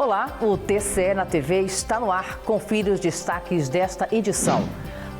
Olá, o TCE na TV está no ar. Confira os destaques desta edição.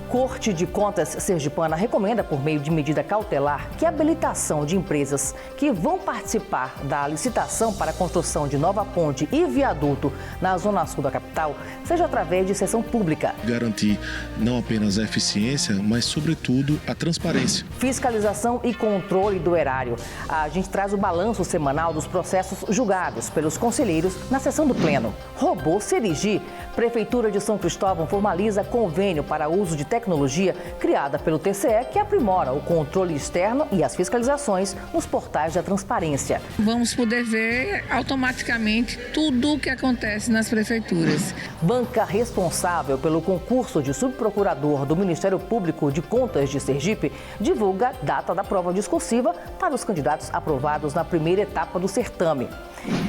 Corte de Contas sergipana recomenda, por meio de medida cautelar, que a habilitação de empresas que vão participar da licitação para a construção de nova ponte e viaduto na zona sul da capital seja através de sessão pública. Garantir não apenas a eficiência, mas, sobretudo, a transparência. Fiscalização e controle do erário. A gente traz o balanço semanal dos processos julgados pelos conselheiros na sessão do Pleno. Robô Serigi. Prefeitura de São Cristóvão formaliza convênio para uso de tecnologia criada pelo TCE, que aprimora o controle externo e as fiscalizações nos portais da transparência. Vamos poder ver automaticamente tudo o que acontece nas prefeituras. Banca responsável pelo concurso de subprocurador do Ministério Público de Contas de Sergipe divulga data da prova discursiva para os candidatos aprovados na primeira etapa do certame.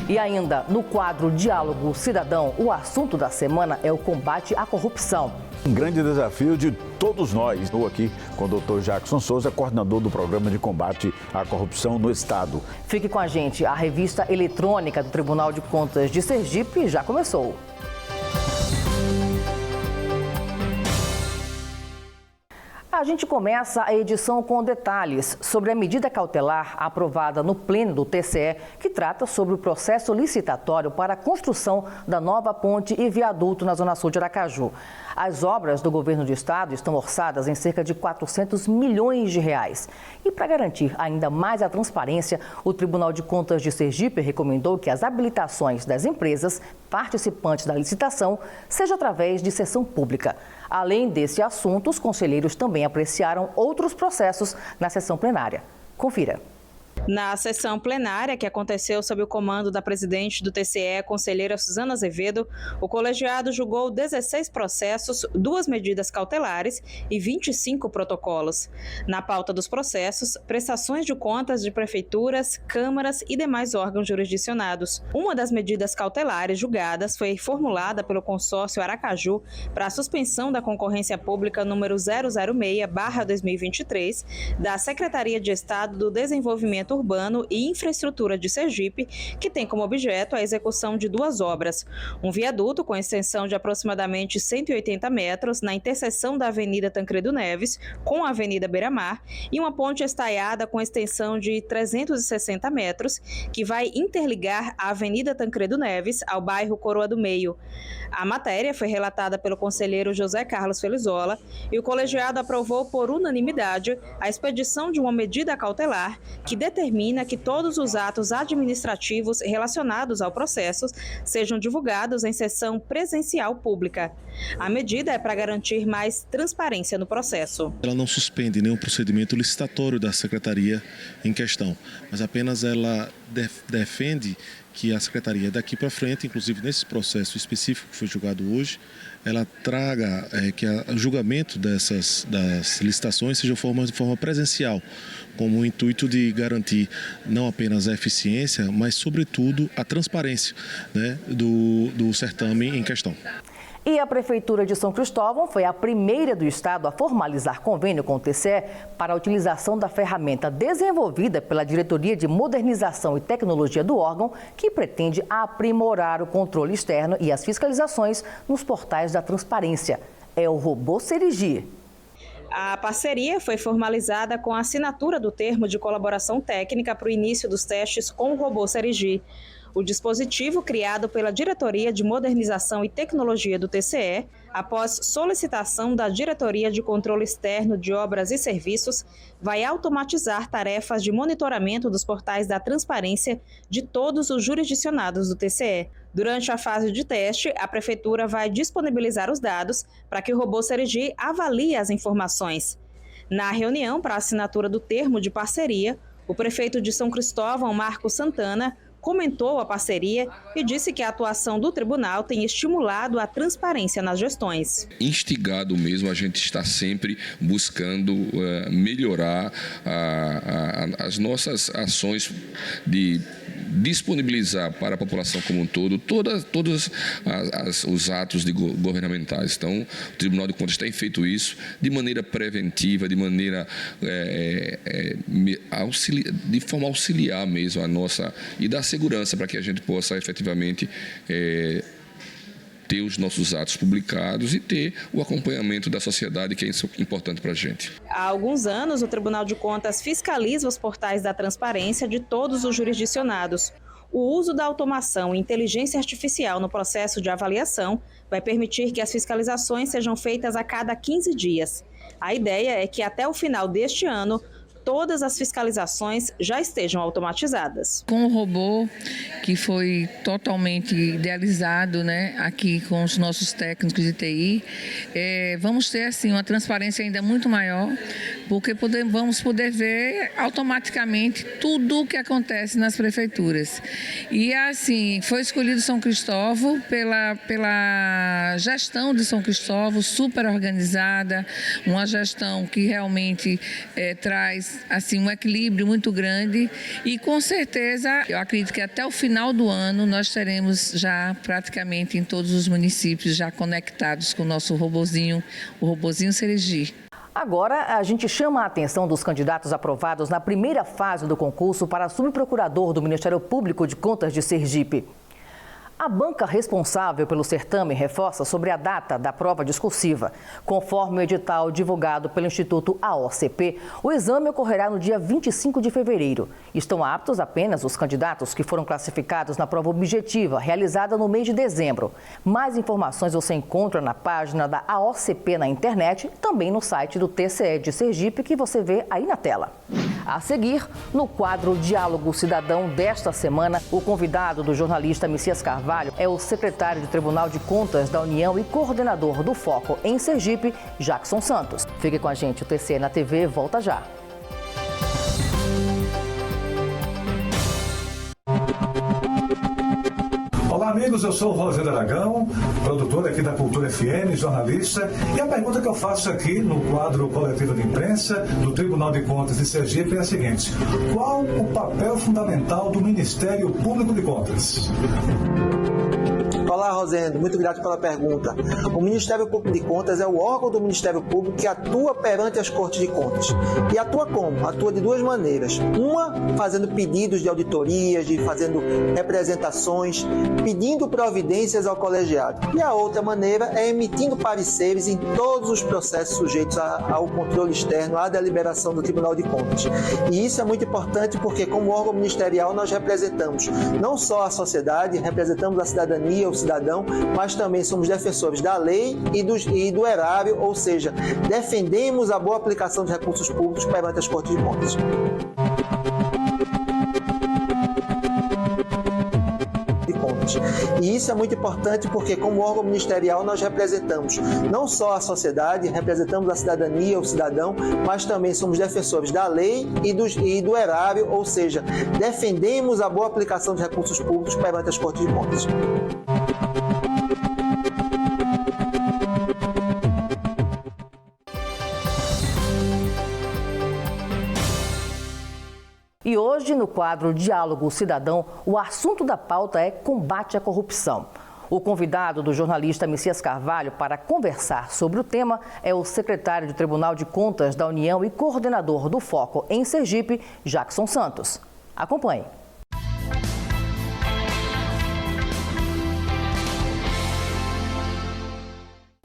E ainda, no quadro Diálogo Cidadão, o assunto da semana é o combate à corrupção. Um grande desafio de todos nós. Estou aqui com o Dr. Jackson Souza, coordenador do Programa de Combate à Corrupção no Estado. Fique com a gente, a revista eletrônica do Tribunal de Contas de Sergipe já começou. A gente começa a edição com detalhes sobre a medida cautelar aprovada no Pleno do TCE, que trata sobre o processo licitatório para a construção da nova ponte e viaduto na Zona Sul de Aracaju. As obras do governo do estado estão orçadas em cerca de 400 milhões de reais. E para garantir ainda mais a transparência, o Tribunal de Contas de Sergipe recomendou que as habilitações das empresas participantes da licitação sejam através de sessão pública. Além desse assunto, os conselheiros também apreciaram outros processos na sessão plenária. Confira. Na sessão plenária, que aconteceu sob o comando da presidente do TCE, conselheira Suzana Azevedo, o colegiado julgou 16 processos, 2 medidas cautelares e 25 protocolos. Na pauta dos processos, prestações de contas de prefeituras, câmaras e demais órgãos jurisdicionados. Uma das medidas cautelares julgadas foi formulada pelo consórcio Aracaju para a suspensão da concorrência pública número 006/2023 da Secretaria de Estado do Desenvolvimento Urbano e Infraestrutura de Sergipe, que tem como objeto a execução de 2 obras. Um viaduto com extensão de aproximadamente 180 metros na interseção da Avenida Tancredo Neves com a Avenida Beira-Mar e uma ponte estaiada com extensão de 360 metros que vai interligar a Avenida Tancredo Neves ao bairro Coroa do Meio. A matéria foi relatada pelo conselheiro José Carlos Felizola e o colegiado aprovou por unanimidade a expedição de uma medida cautelar que determina que todos os atos administrativos relacionados ao processo sejam divulgados em sessão presencial pública. A medida é para garantir mais transparência no processo. Ela não suspende nenhum procedimento licitatório da secretaria em questão, mas apenas ela defende que a secretaria daqui para frente, inclusive nesse processo específico que foi julgado hoje, ela traga que o julgamento das licitações seja de forma presencial, com o intuito de garantir não apenas a eficiência, mas, sobretudo, a transparência, né, do certame em questão. E a Prefeitura de São Cristóvão foi a primeira do estado a formalizar convênio com o TCE para a utilização da ferramenta desenvolvida pela Diretoria de Modernização e Tecnologia do órgão, que pretende aprimorar o controle externo e as fiscalizações nos portais da transparência. É o Robô Serigi. A parceria foi formalizada com a assinatura do termo de colaboração técnica para o início dos testes com o Robô Serigi. O dispositivo, criado pela Diretoria de Modernização e Tecnologia do TCE, após solicitação da Diretoria de Controle Externo de Obras e Serviços, vai automatizar tarefas de monitoramento dos portais da transparência de todos os jurisdicionados do TCE. Durante a fase de teste, a Prefeitura vai disponibilizar os dados para que o Robô Serigi avalie as informações. Na reunião para a assinatura do termo de parceria, o prefeito de São Cristóvão, Marcos Santana, comentou a parceria e disse que a atuação do tribunal tem estimulado a transparência nas gestões. Instigado mesmo, a gente está sempre buscando melhorar as nossas ações de disponibilizar para a população como um todo todos os atos governamentais. Então, o Tribunal de Contas tem feito isso de maneira preventiva, de maneira de forma auxiliar mesmo a nossa e dar segurança para que a gente possa efetivamente ter os nossos atos publicados e ter o acompanhamento da sociedade, que é importante para a gente. Há alguns anos, o Tribunal de Contas fiscaliza os portais da transparência de todos os jurisdicionados. O uso da automação e inteligência artificial no processo de avaliação vai permitir que as fiscalizações sejam feitas a cada 15 dias. A ideia é que até o final deste ano, todas as fiscalizações já estejam automatizadas. Com o robô, que foi totalmente idealizado, né, aqui com os nossos técnicos de TI, vamos ter assim, uma transparência ainda muito maior, porque vamos poder ver automaticamente tudo o que acontece nas prefeituras. E assim, foi escolhido São Cristóvão pela gestão de São Cristóvão, super organizada, uma gestão que realmente traz assim, um equilíbrio muito grande e com certeza eu acredito que até o final do ano nós teremos já praticamente em todos os municípios já conectados com o nosso robozinho, o robozinho Seregi. Agora, a gente chama a atenção dos candidatos aprovados na primeira fase do concurso para subprocurador do Ministério Público de Contas de Sergipe. A banca responsável pelo certame reforça sobre a data da prova discursiva. Conforme o edital divulgado pelo Instituto AOCP, o exame ocorrerá no dia 25 de fevereiro. Estão aptos apenas os candidatos que foram classificados na prova objetiva, realizada no mês de dezembro. Mais informações você encontra na página da AOCP na internet e também no site do TCE de Sergipe, que você vê aí na tela. A seguir, no quadro Diálogo Cidadão desta semana, o convidado do jornalista Messias Carvalho é o secretário do Tribunal de Contas da União e coordenador do Foco em Sergipe, Jackson Santos. Fique com a gente, o TCE na TV volta já. Olá amigos, eu sou o Rogério Aragão, produtor aqui da Cultura FM, jornalista, e a pergunta que eu faço aqui no quadro Coletivo de Imprensa do Tribunal de Contas de Sergipe é a seguinte: qual o papel fundamental do Ministério Público de Contas? Olá, Rosendo, muito obrigado pela pergunta. O Ministério Público de Contas é o órgão do Ministério Público que atua perante as Cortes de Contas. E atua como? Atua de duas maneiras. Uma, fazendo pedidos de auditorias, fazendo representações, pedindo providências ao colegiado. E a outra maneira é emitindo pareceres em todos os processos sujeitos ao controle externo, à deliberação do Tribunal de Contas. E isso é muito importante porque, como órgão ministerial, nós representamos não só a sociedade, representamos a cidadania, o cidadão, mas também somos defensores da lei e do erário, ou seja, defendemos a boa aplicação de recursos públicos perante as Cortes de Contas. E isso é muito importante porque, como órgão ministerial, nós representamos não só a sociedade, representamos a cidadania, o cidadão, mas também somos defensores da lei e do erário, ou seja, defendemos a boa aplicação de recursos públicos perante as Cortes de Contas. E hoje, no quadro Diálogo Cidadão, o assunto da pauta é combate à corrupção. O convidado do jornalista Messias Carvalho para conversar sobre o tema é o secretário do Tribunal de Contas da União e coordenador do Foco em Sergipe, Jackson Santos. Acompanhe.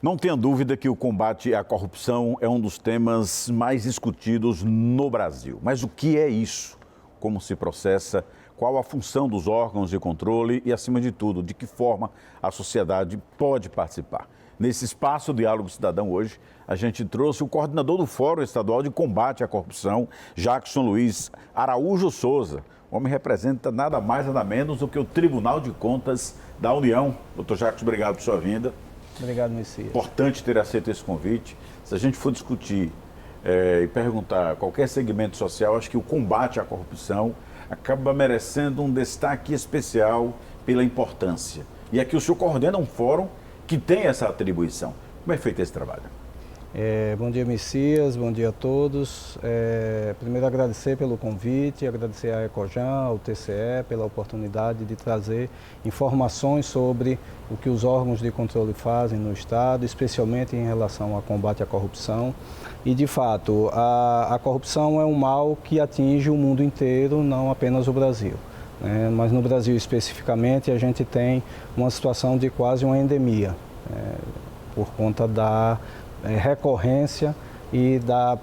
Não tenha dúvida que o combate à corrupção é um dos temas mais discutidos no Brasil. Mas o que é isso? Como se processa? Qual a função dos órgãos de controle e, acima de tudo, de que forma a sociedade pode participar? Nesse espaço Diálogo Cidadão hoje, a gente trouxe o coordenador do Fórum Estadual de Combate à Corrupção, Jackson Luiz Araújo Souza. O homem representa nada mais, nada menos do que o Tribunal de Contas da União. Doutor Jackson, obrigado por sua vinda. Obrigado, Messias. Importante ter aceito esse convite. Se a gente for discutir e perguntar qualquer segmento social, acho que o combate à corrupção acaba merecendo um destaque especial pela importância. E aqui o senhor coordena um fórum que tem essa atribuição. Como é feito esse trabalho? Bom dia, Messias, bom dia a todos. Primeiro agradecer pelo convite, agradecer à Ecojan, ao TCE, pela oportunidade de trazer informações sobre o que os órgãos de controle fazem no Estado, especialmente em relação ao combate à corrupção. E, de fato, a corrupção é um mal que atinge o mundo inteiro, não apenas o Brasil. Mas no Brasil, especificamente, a gente tem uma situação de quase uma endemia, por conta da recorrência e da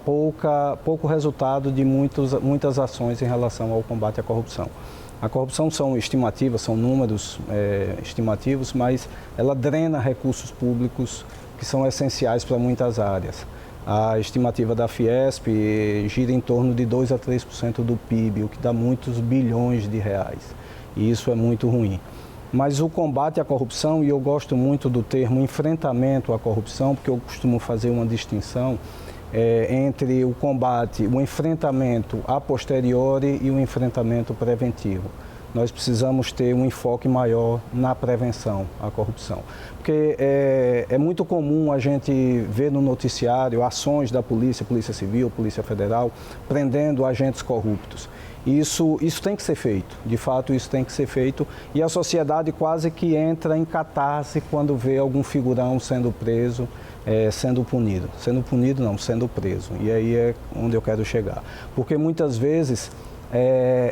pouco resultado de muitas ações em relação ao combate à corrupção. A corrupção são estimativas, são números estimativos, mas ela drena recursos públicos que são essenciais para muitas áreas. A estimativa da Fiesp gira em torno de 2 a 3% do PIB, o que dá muitos bilhões de reais. E isso é muito ruim. Mas o combate à corrupção, e eu gosto muito do termo enfrentamento à corrupção, porque eu costumo fazer uma distinção entre o combate, o enfrentamento a posteriori e o enfrentamento preventivo. Nós precisamos ter um enfoque maior na prevenção à corrupção. Porque é muito comum a gente ver no noticiário ações da polícia, Polícia Civil, Polícia Federal, prendendo agentes corruptos. Isso tem que ser feito, de fato isso tem que ser feito, e a sociedade quase que entra em catarse quando vê algum figurão sendo preso, sendo punido. Sendo punido não, sendo preso, e aí é onde eu quero chegar. Porque muitas vezes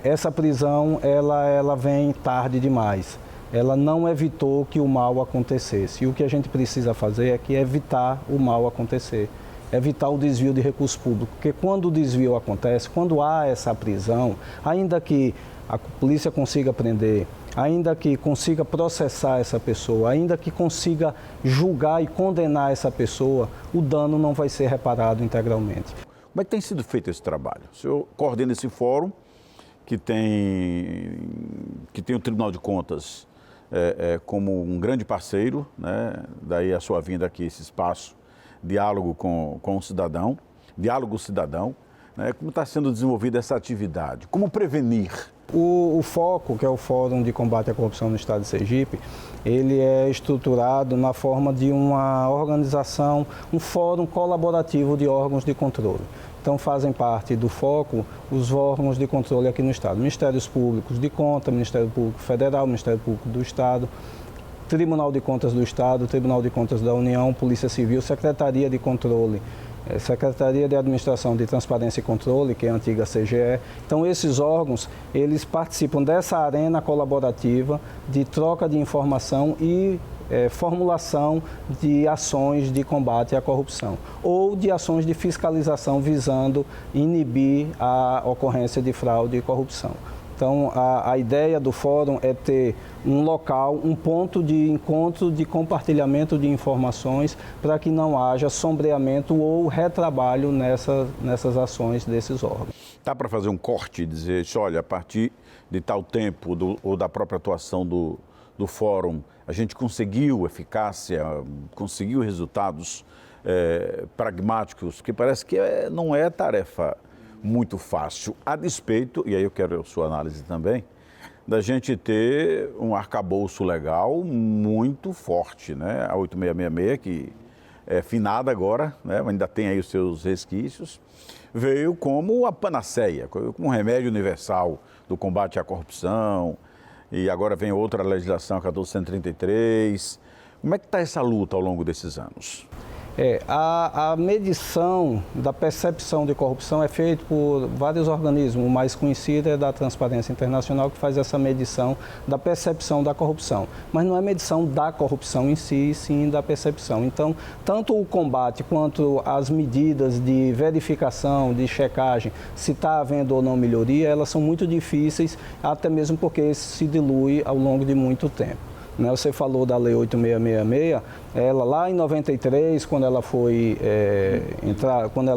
essa prisão ela vem tarde demais, ela não evitou que o mal acontecesse, e o que a gente precisa fazer é que evitar o mal acontecer. Evitar o desvio de recursos públicos, porque quando o desvio acontece, quando há essa prisão, ainda que a polícia consiga prender, ainda que consiga processar essa pessoa, ainda que consiga julgar e condenar essa pessoa, o dano não vai ser reparado integralmente. Como é que tem sido feito esse trabalho? O senhor coordena esse fórum que tem o Tribunal de Contas como um grande parceiro, né? Daí a sua vinda aqui, esse espaço, diálogo com o cidadão, diálogo cidadão, né? Como está sendo desenvolvida essa atividade? Como prevenir? O FOCO, que é o Fórum de Combate à Corrupção no Estado de Sergipe, ele é estruturado na forma de uma organização, um fórum colaborativo de órgãos de controle. Então fazem parte do FOCO os órgãos de controle aqui no Estado, Ministérios Públicos de Conta, Ministério Público Federal, Ministério Público do Estado, Tribunal de Contas do Estado, Tribunal de Contas da União, Polícia Civil, Secretaria de Controle, Secretaria de Administração de Transparência e Controle, que é a antiga CGE. Então, esses órgãos, eles participam dessa arena colaborativa de troca de informação e formulação de ações de combate à corrupção ou de ações de fiscalização visando inibir a ocorrência de fraude e corrupção. Então, a ideia do fórum é ter um local, um ponto de encontro, de compartilhamento de informações para que não haja sombreamento ou retrabalho nessas ações desses órgãos. Dá para fazer um corte e dizer, olha, a partir de tal tempo ou da própria atuação do fórum, a gente conseguiu eficácia, conseguiu resultados pragmáticos, que parece que não é tarefa muito fácil, a despeito, e aí eu quero a sua análise também, da gente ter um arcabouço legal muito forte, né? A 8666, que é finada agora, né? Ainda tem aí os seus resquícios, veio como a panaceia, como um remédio universal do combate à corrupção, e agora vem outra legislação, a 1433. Como é que está essa luta ao longo desses anos? A medição da percepção de corrupção é feita por vários organismos. O mais conhecido é da Transparência Internacional, que faz essa medição da percepção da corrupção. Mas não é medição da corrupção em si, sim da percepção. Então, tanto o combate quanto as medidas de verificação, de checagem, se está havendo ou não melhoria, elas são muito difíceis, até mesmo porque isso se dilui ao longo de muito tempo. Você falou da Lei 8666, ela lá em 93, quando ela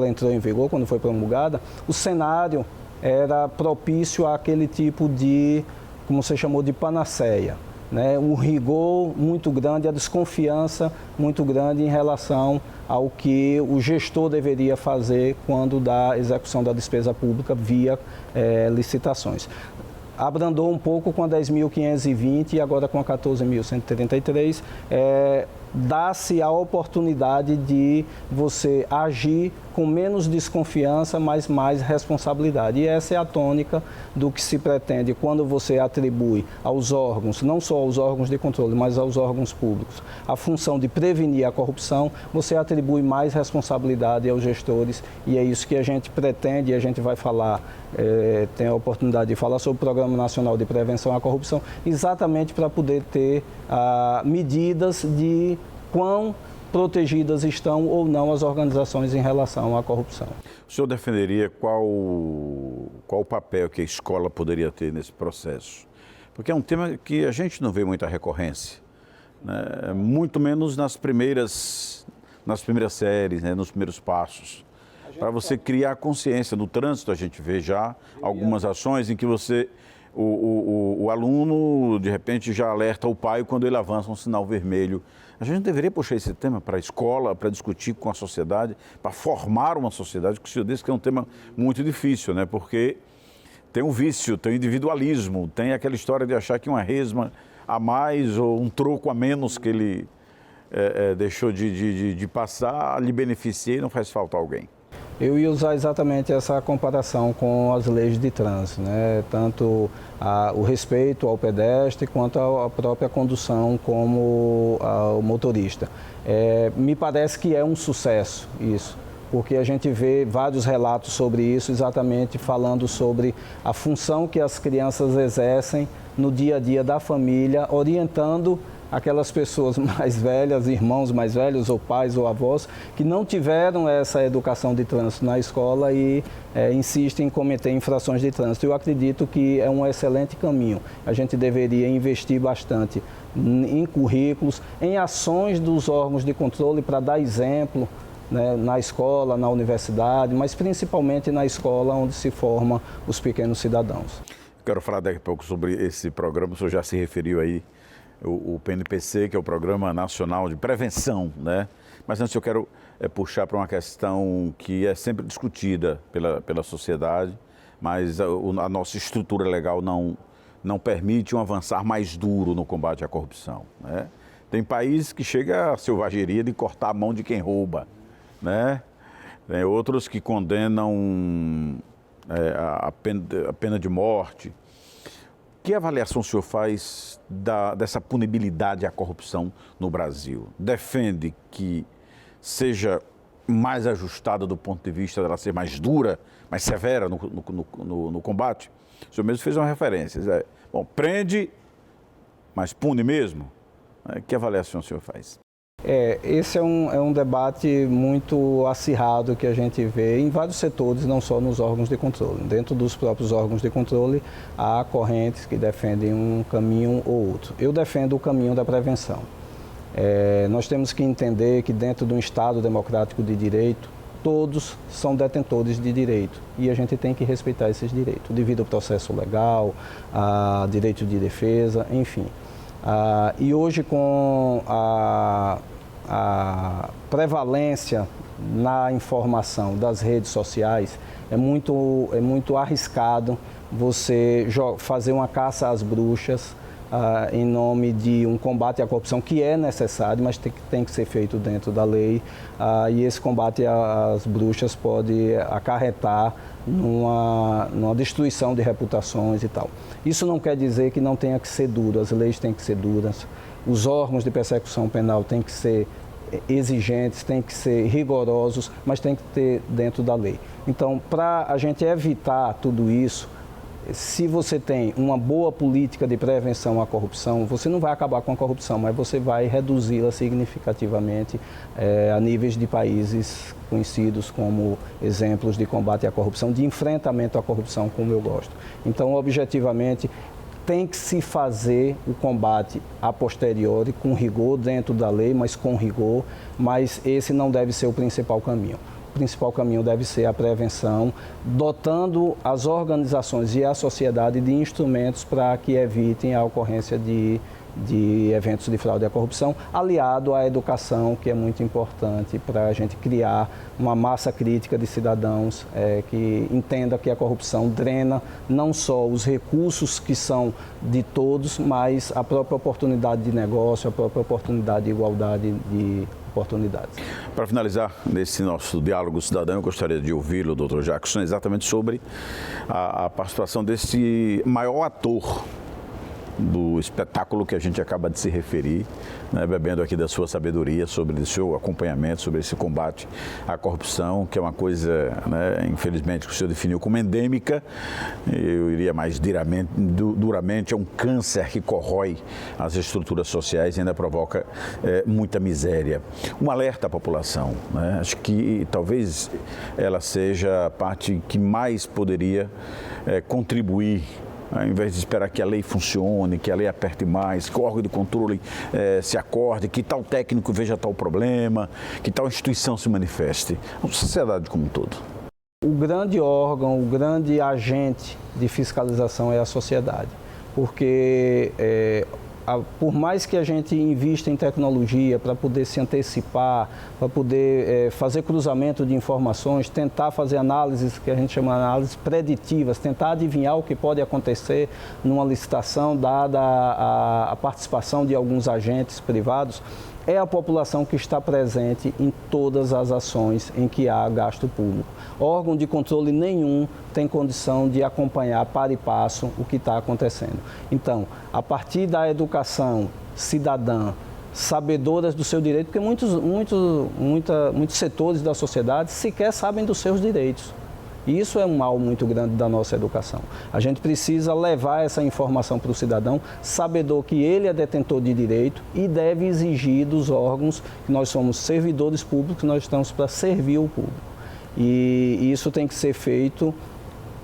entrou em vigor, quando foi promulgada, o cenário era propício àquele tipo de, como você chamou, de panaceia. Um rigor muito grande, a desconfiança muito grande em relação ao que o gestor deveria fazer quando dá execução da despesa pública via licitações. Abrandou um pouco com a 10.520 e agora com a 14.133. dá-se a oportunidade de você agir com menos desconfiança, mas mais responsabilidade. E essa é a tônica do que se pretende quando você atribui aos órgãos, não só aos órgãos de controle, mas aos órgãos públicos, a função de prevenir a corrupção, você atribui mais responsabilidade aos gestores, e é isso que a gente pretende, e a gente vai falar, tem a oportunidade de falar sobre o Programa Nacional de Prevenção à Corrupção, exatamente para poder ter medidas de quão protegidas estão ou não as organizações em relação à corrupção. O senhor defenderia qual o papel que a escola poderia ter nesse processo? Porque é um tema que a gente não vê muita recorrência, né? Muito menos nas primeiras séries, né? Nos primeiros passos. Para você criar consciência no trânsito, a gente vê já algumas ações em que o aluno, de repente, já alerta o pai quando ele avança um sinal vermelho. A gente deveria puxar esse tema para a escola, para discutir com a sociedade, para formar uma sociedade, que o senhor disse que é um tema muito difícil, né? Porque tem um vício, tem o individualismo, tem aquela história de achar que uma resma a mais ou um troco a menos que ele deixou de passar, lhe beneficia e não faz falta a alguém. Eu ia usar exatamente essa comparação com as leis de trânsito, né? Tanto o respeito ao pedestre quanto a própria condução como ao motorista. Me parece que é um sucesso isso, porque a gente vê vários relatos sobre isso, exatamente falando sobre a função que as crianças exercem no dia a dia da família, orientando aquelas pessoas mais velhas, irmãos mais velhos, ou pais ou avós, que não tiveram essa educação de trânsito na escola e insistem em cometer infrações de trânsito. Eu acredito que é um excelente caminho. A gente deveria investir bastante em currículos, em ações dos órgãos de controle para dar exemplo, né, na escola, na universidade, mas principalmente na escola onde se formam os pequenos cidadãos. Quero falar daqui a pouco sobre esse programa, o senhor já se referiu aí, o PNPC, que é o Programa Nacional de Prevenção, né? Mas antes eu quero puxar para uma questão que é sempre discutida pela sociedade, mas a nossa estrutura legal não permite um avançar mais duro no combate à corrupção, né? Tem países que chega a selvageria de cortar a mão de quem rouba, né? Tem outros que condenam a pena de morte. Que avaliação o senhor faz dessa punibilidade à corrupção no Brasil? Defende que seja mais ajustada do ponto de vista dela ser mais dura, mais severa no combate? O senhor mesmo fez uma referência. Bom, prende, mas pune mesmo? Que avaliação o senhor faz? Esse é um debate muito acirrado que a gente vê em vários setores, não só nos órgãos de controle. Dentro dos próprios órgãos de controle, há correntes que defendem um caminho ou outro. Eu defendo o caminho da prevenção. Nós temos que entender que dentro de um Estado democrático de direito, todos são detentores de direito e a gente tem que respeitar esses direitos, devido ao processo legal, a direito de defesa, enfim. E hoje, com a prevalência na informação das redes sociais, é muito arriscado você fazer uma caça às bruxas em nome de um combate à corrupção que é necessário, mas tem que ser feito dentro da lei. E esse combate às bruxas pode acarretar numa destruição de reputações e tal. Isso não quer dizer que não tenha que ser duro, as leis têm que ser duras, os órgãos de persecução penal têm que ser exigentes, têm que ser rigorosos, mas tem que ter dentro da lei. Então, para a gente evitar tudo isso, se você tem uma boa política de prevenção à corrupção, você não vai acabar com a corrupção, mas você vai reduzi-la significativamente a níveis de países conhecidos como exemplos de combate à corrupção, de enfrentamento à corrupção, como eu gosto. Então, objetivamente, tem que se fazer o combate a posteriori, com rigor, dentro da lei, mas com rigor, mas esse não deve ser o principal caminho. O principal caminho deve ser a prevenção, dotando as organizações e a sociedade de instrumentos para que evitem a ocorrência de de eventos de fraude e corrupção, aliado à educação, que é muito importante para a gente criar uma massa crítica de cidadãos que entenda que a corrupção drena não só os recursos que são de todos, mas a própria oportunidade de negócio, a própria oportunidade de igualdade de oportunidades. Para finalizar nesse nosso diálogo cidadão, eu gostaria de ouvi-lo, doutor Jackson, exatamente sobre a participação desse maior ator do espetáculo que a gente acaba de se referir, né, bebendo aqui da sua sabedoria sobre o seu acompanhamento, sobre esse combate à corrupção, que é uma coisa, né, infelizmente, que o senhor definiu como endêmica. Eu iria mais duramente, é um câncer que corrói as estruturas sociais e ainda provoca muita miséria. Um alerta à população, né? Acho que talvez ela seja a parte que mais poderia contribuir, ao invés de esperar que a lei funcione, que a lei aperte mais, que o órgão de controle se acorde, que tal técnico veja tal problema, que tal instituição se manifeste. A sociedade como um todo. O grande órgão, o grande agente de fiscalização é a sociedade, porque por mais que a gente invista em tecnologia para poder se antecipar, para poder fazer cruzamento de informações, tentar fazer análises que a gente chama de análises preditivas, tentar adivinhar o que pode acontecer numa licitação, dada a participação de alguns agentes privados, é a população que está presente em todas as ações em que há gasto público. Órgão de controle nenhum tem condição de acompanhar para e passo o que está acontecendo. Então, a partir da educação cidadã, sabedoras do seu direito, porque muitos setores da sociedade sequer sabem dos seus direitos. E isso é um mal muito grande da nossa educação. A gente precisa levar essa informação para o cidadão, sabedor que ele é detentor de direito e deve exigir dos órgãos que nós somos servidores públicos, nós estamos para servir o público. E isso tem que ser feito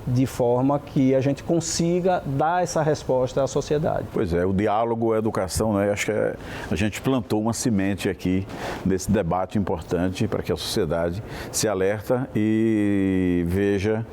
de forma que a gente consiga dar essa resposta à sociedade. Pois é, o diálogo, a educação, né? Acho que a gente plantou uma semente aqui desse debate importante para que a sociedade se alerta e veja,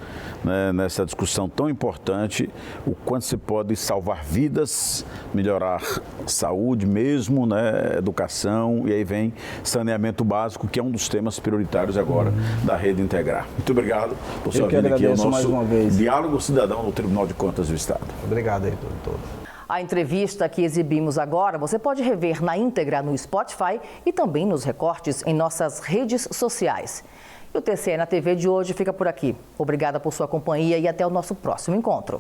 né, nessa discussão tão importante o quanto se pode salvar vidas, melhorar saúde mesmo, né, educação, e aí vem saneamento básico, que é um dos temas prioritários agora da Rede Integrar. Muito obrigado por sua vinda aqui ao nosso mais uma vez. Diálogo Cidadão no Tribunal de Contas do Estado. Obrigado aí por todos. A entrevista que exibimos agora você pode rever na íntegra no Spotify e também nos recortes em nossas redes sociais. E o TCE na TV de hoje fica por aqui. Obrigada por sua companhia e até o nosso próximo encontro.